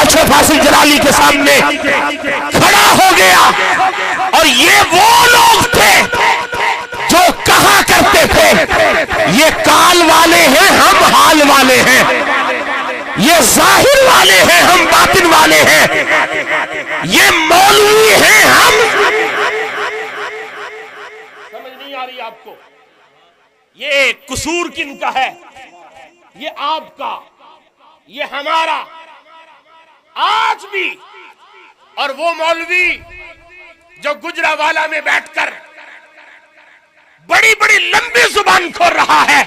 کاشف فاصل جلالی کے سامنے کھڑا ہو گیا، اور یہ وہ لوگ تھے جو کہا کرتے تھے یہ کال والے ہیں ہم حال والے ہیں، یہ ظاہر والے ہیں ہم باطن والے ہیں، یہ مولوی ہیں ہم۔ سمجھ نہیں آ رہی آپ کو؟ یہ قصور کن کا ہے؟ یہ آپ کا، یہ ہمارا آج بھی۔ اور وہ مولوی جو گجرانوالہ میں بیٹھ کر بڑی بڑی لمبی زبان کھول رہا ہے،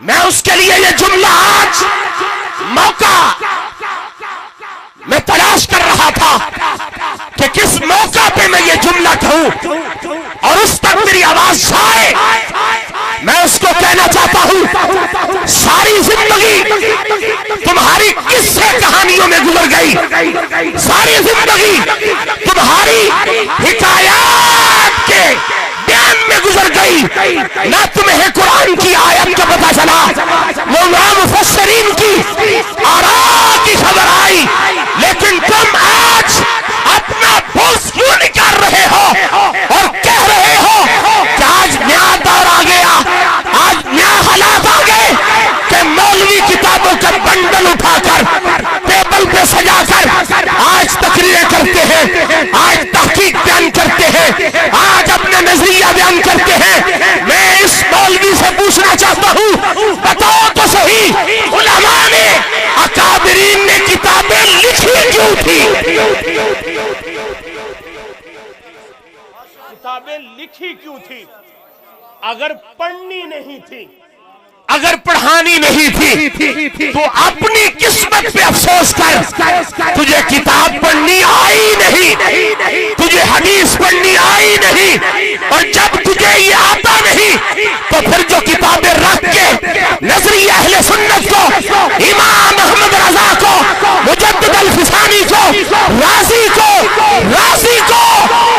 میں اس کے لیے یہ جملہ آج موقع میں تلاش کر رہا تھا کہ کس موقع پہ میں یہ جملہ کہوں اور اس تک میری آواز جائے۔ میں اس کو کہنا چاہتا ہوں ساری زندگی تمہاری قصے کہانیوں میں گزر گئی، ساری زندگی تمہاری حکایات کے بیان میں گزر گئی، نہ تمہیں قرآن کی آیت کا پتہ چلا، وہ مفسرین کی آراء کی خبر آئی، لیکن تم آج اپنا بوجھ کیوں نکال رہے ہو اور کہہ رہے ہو کہ آج نیا دور آ گیا، آج نیا حالات آ گئے کہ مولوی کتابوں کا بنڈل اٹھا کر ٹیبل پہ سجا کر آج تقریریں کرتے ہیں، آج تحقیق بیان کرتے ہیں، آج اپنے نظریہ بیان کرتے ہیں۔ میں اس مولوی سے پوچھنا چاہتا ہوں، بتاؤ تو صحیح، علماء نے اکابرین نے کتابیں لکھی کیوں تھی؟ کتابیں لکھی کیوں تھی؟ اگر پڑھنی نہیں تھی، اگر پڑھانی نہیں تھی تو اپنی قسمت پہ افسوس کر، تجھے کتاب پڑھنی آئی نہیں، تجھے حدیث پڑھنی آئی نہیں، اور جب تجھے یہ آتا نہیں تو پھر جو کتابیں رکھ کے نظریہ اہل سنت کو، امام احمد رضا کو، مجدد الفسانی کو، رازی کو،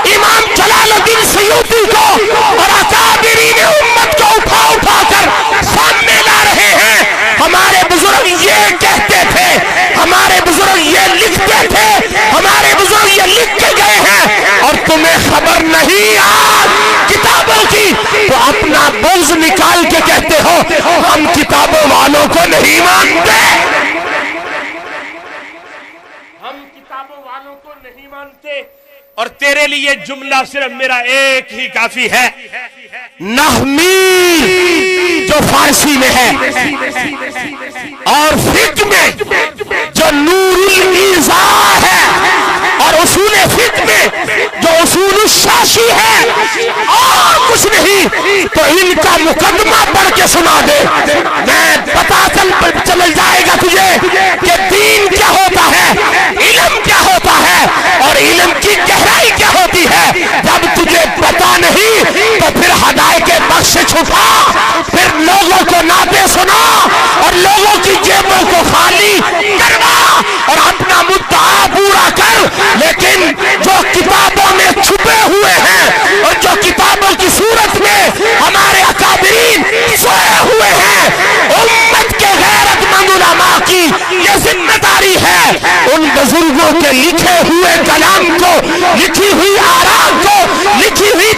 امام جلال الدین سیوطی کو اور اکابرین امت کو اٹھا اٹھا کر سامنے لا رہے ہیں۔ ہمارے بزرگ یہ کہتے تھے، ہمارے بزرگ یہ لکھتے تھے، ہمارے بزرگ یہ لکھ کے گئے ہیں، اور تمہیں خبر نہیں آج کتابوں کی، تو اپنا بغض نکال کے کہتے ہو ہم کتابوں والوں کو نہیں مانتے۔ ہم کتابوں والوں کو نہیں مانتے، اور تیرے لیے جملہ صرف میرا ایک ہی کافی ہے۔ نحمی جو فارسی میں ہے اور فقہ میں جو نور الایضاح ہے، اور اصول فقہ میں جو اصول الشاشی ہے، اور کچھ نہیں تو ان کا مقدمہ پڑھ کے سنا دے، میں پتا چل جائے گا تجھے کہ دین کیا ہوتا ہے، علم کیا ہوتا ہے، اور علم کی گہرائی کیا ہوتی ہے۔ جب تجھے پتا نہیں تو پھر ہدایت بخش چھپا، پھر لوگوں کو نعتیں سنا اور لوگوں کی جیبوں کو خالی کروا اور اپنا مدعا پورا کر، لیکن جو کتابوں میں چھپے ہوئے ہیں اور جو کتابوں کی صورت میں ہمارے اکابرین سوئے ہوئے ہیں، امت کے غیرت مند علماء کی یہ ذمہ داری ہے ان بزرگوں کے لکھے ہوئے کلام کو، لکھی ہوئی آراء کو، لکھی ہوئی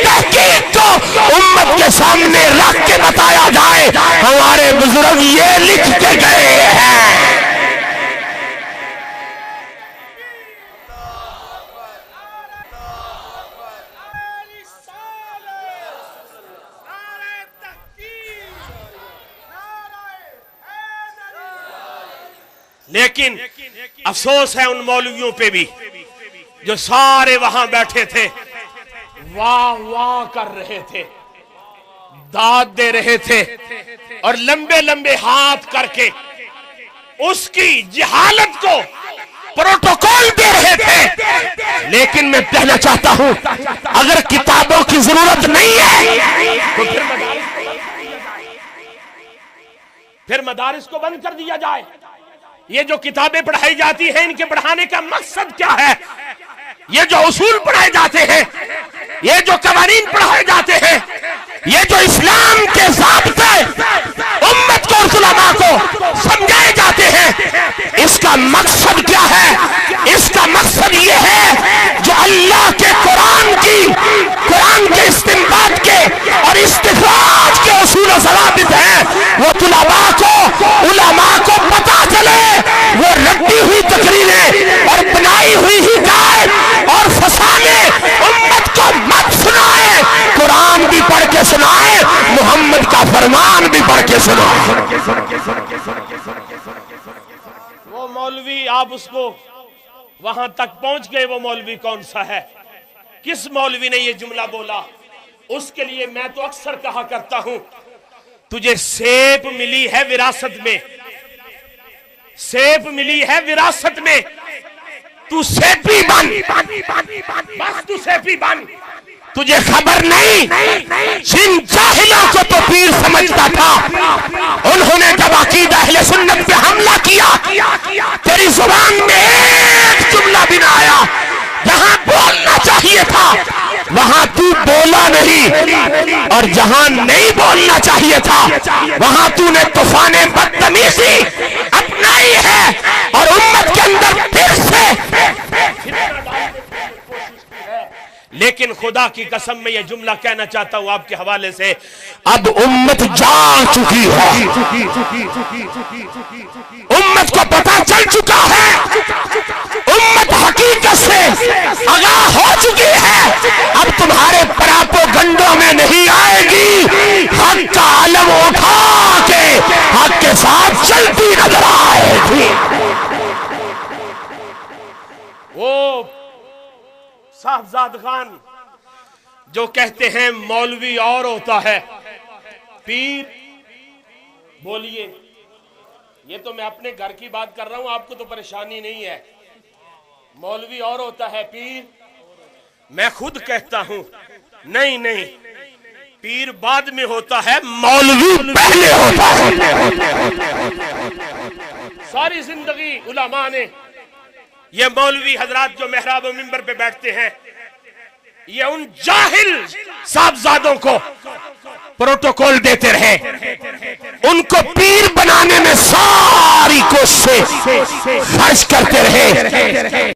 تحقیق کو امت کے سامنے رکھ کے بتایا جائے ہمارے بزرگ یہ لکھ کے گئے ہیں۔ لیکن افسوس ہے ان مولویوں پہ بھی جو سارے وہاں بیٹھے تھے، واہ واہ کر رہے تھے، داد دے رہے تھے، اور لمبے لمبے ہاتھ کر کے اس کی جہالت کو پروٹوکول دے رہے تھے۔ لیکن میں کہنا چاہتا ہوں اگر کتابوں کی ضرورت نہیں ہے تو پھر مدارس کو بند کر دیا جائے۔ یہ جو کتابیں پڑھائی جاتی ہیں ان کے پڑھانے کا مقصد کیا ہے؟ یہ جو اصول پڑھائے جاتے ہیں، یہ جو قوانین پڑھائے جاتے ہیں، یہ جو اسلام کے ضابطے امت کو اور علماء کو سمجھائے جاتے ہیں، اس کا مقصد کیا ہے؟ اس کا مقصد یہ ہے جو اللہ کے قرآن کے استنباط کے اور استخراج کے اصول و ضوابط ہیں، وہ علماء کو پتا چلے، وہ رٹی ہوئی تقریریں اور بنائی ہوئی ہدایت اور فسانے امت کو مت سنائے، قرآن بھی پڑھ کے سنائے، محمد کا فرمان بھی پڑھ کے سنائے۔ وہ مولوی آپ اس کو وہاں تک پہنچ گئے، وہ مولوی کون سا ہے؟ کس مولوی نے یہ جملہ بولا؟ اس کے لیے میں تو اکثر کہا کرتا ہوں، تجھے سیب ملی ہے وراثت میں، سیب ملی ہے وراثت میں، تو سیبی بن، بس تو سیبی بن۔ تجھے خبر نہیں جن جاہلوں کو تو پیر سمجھتا تھا، انہوں نے جب عقیدہ اہل سنت پہ حملہ کیا، تیری زبان میں ایک جملہ بھی نہ آیا، جہاں بولنا چاہیے تھا وہاں تو بولا نہیں، اور جہاں نہیں بولنا چاہیے تھا وہاں تو نے طوفان بدتمیزی اپنائی ہے، اور امت کے اندر پھر سے۔ لیکن خدا کی قسم میں یہ جملہ کہنا چاہتا ہوں آپ کے حوالے سے، اب امت جان چکی ہے، امت کو پتا چل چکا ہے، امت حقیقت سے آگاہ ہو چکی ہے، اب تمہارے پراپو گنڈوں میں نہیں آئے گی، حق کا علم اٹھا کے حق کے ساتھ چلتی نظر آئے گی۔ وہ صاحبزاد خان جو کہتے ہیں مولوی اور ہوتا ہے پیر، بولیے، یہ تو میں اپنے گھر کی بات کر رہا ہوں، آپ کو تو پریشانی نہیں ہے۔ مولوی اور ہوتا ہے پیر، میں خود کہتا ہوں نہیں، پیر بعد میں ہوتا ہے، مولوی پہلے ہوتا ہے۔ ساری زندگی علماء نے یہ مولوی حضرات جو محراب و منبر پہ بیٹھتے ہیں، یہ ان جاہل صاحبزادوں کو پروٹوکول دیتے رہے، ان کو پیر بنانے میں ساری کوششیں خرچ کرتے رہے۔